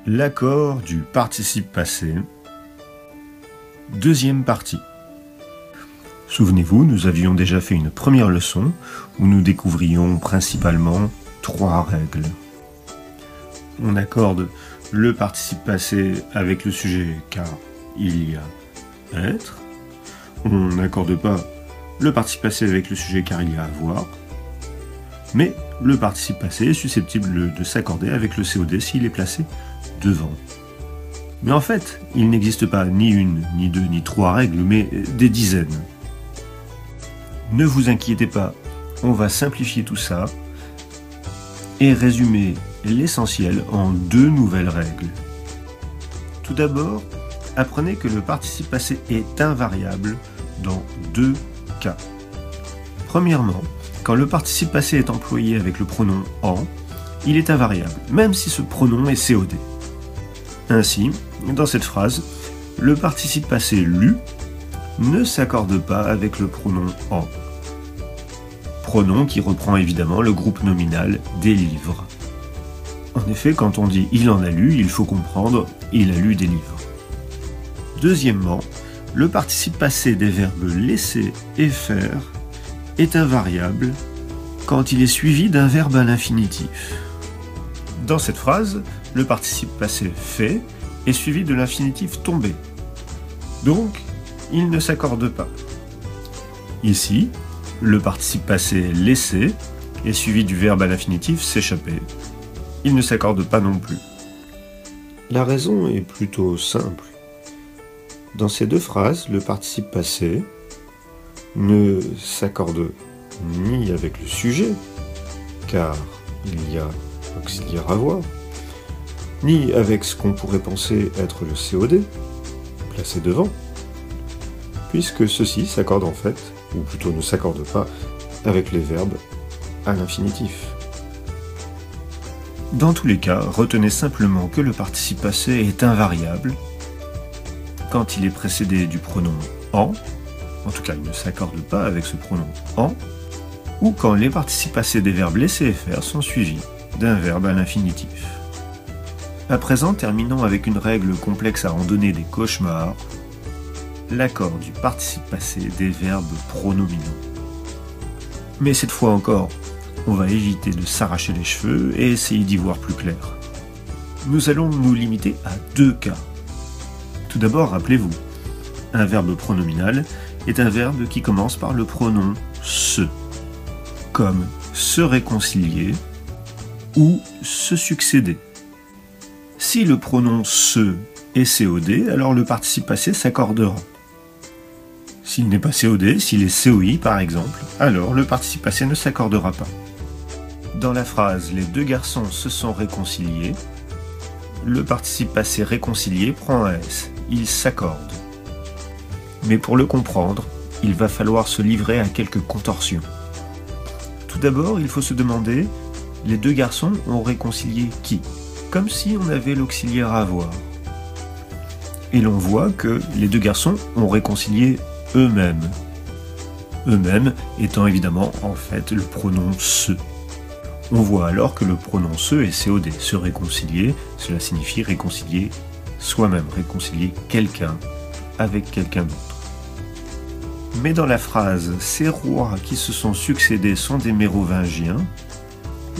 L'accord du participe passé. Deuxième partie. Souvenez-vous, nous avions déjà fait une première leçon où nous découvrions principalement 3 règles. On accorde le participe passé avec le sujet car il y a être. On n'accorde pas le participe passé avec le sujet car il y a avoir. Mais le participe passé est susceptible de s'accorder avec le COD s'il est placé devant. Mais en fait, il n'existe pas ni une, ni deux, ni 3 règles, mais des dizaines. Ne vous inquiétez pas, on va simplifier tout ça et résumer l'essentiel en 2 nouvelles règles. Tout d'abord, apprenez que le participe passé est invariable dans 2 cas. Premièrement, quand le participe passé est employé avec le pronom « en », il est invariable, même si ce pronom est COD. Ainsi, dans cette phrase, le participe passé « lu » ne s'accorde pas avec le pronom « en », pronom qui reprend évidemment le groupe nominal des livres. En effet, quand on dit « il en a lu », il faut comprendre « il a lu des livres ». Deuxièmement, le participe passé des verbes « laisser » et « faire » est invariable quand il est suivi d'un verbe à l'infinitif. Dans cette phrase, le participe passé « fait » est suivi de l'infinitif « tomber ». Donc, il ne s'accorde pas. Ici, le participe passé « laisser » est suivi du verbe à l'infinitif « s'échapper ». Il ne s'accorde pas non plus. La raison est plutôt simple. Dans ces 2 phrases, le participe passé ne s'accorde ni avec le sujet, car il y a auxiliaire avoir, ni avec ce qu'on pourrait penser être le COD, placé devant, puisque ceci s'accorde en fait, ou plutôt ne s'accorde pas, avec les verbes à l'infinitif. Dans tous les cas, retenez simplement que le participe passé est invariable quand il est précédé du pronom « en », en tout cas il ne s'accorde pas avec ce pronom « en », ou quand les participes passés des verbes « laisser » et « faire » sont suivis d'un verbe à l'infinitif. À présent, terminons avec une règle complexe à en donner des cauchemars, l'accord du participe passé des verbes pronominaux. Mais cette fois encore, on va éviter de s'arracher les cheveux et essayer d'y voir plus clair. Nous allons nous limiter à 2 cas. Tout d'abord, rappelez-vous, un verbe pronominal est un verbe qui commence par le pronom « se », comme « se réconcilier » ou « se succéder ». Si le pronom « se » est COD, alors le participe passé s'accordera. S'il n'est pas COD, s'il est COI par exemple, alors le participe passé ne s'accordera pas. Dans la phrase « les 2 garçons se sont réconciliés », le participe passé réconcilié prend un S, il s'accorde. Mais pour le comprendre, il va falloir se livrer à quelques contorsions. Tout d'abord, il faut se demander, les 2 garçons ont réconcilié qui? Comme si on avait l'auxiliaire avoir. Et l'on voit que les 2 garçons ont réconcilié eux-mêmes. Eux-mêmes étant évidemment en fait le pronom « se ». On voit alors que le pronom « se » est COD. Se réconcilier, cela signifie réconcilier soi-même, réconcilier quelqu'un avec quelqu'un d'autre. Mais dans la phrase « ces rois qui se sont succédés sont des Mérovingiens »,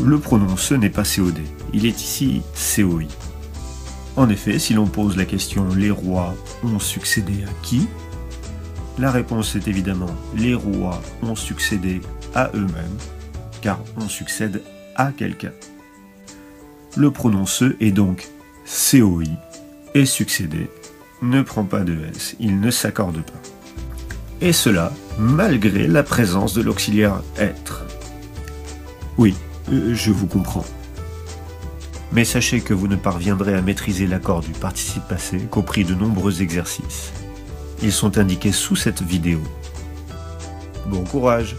le pronom « se » n'est pas COD, il est ici COI. En effet, si l'on pose la question « les rois ont succédé à qui ?», la réponse est évidemment « les rois ont succédé à eux-mêmes », car on succède à quelqu'un. Le pronom « se » est donc COI, et succéder ne prend pas de S, il ne s'accorde pas. Et cela malgré la présence de l'auxiliaire « être ». Oui, je vous comprends. Mais sachez que vous ne parviendrez à maîtriser l'accord du participe passé qu'au prix de nombreux exercices. Ils sont indiqués sous cette vidéo. Bon courage!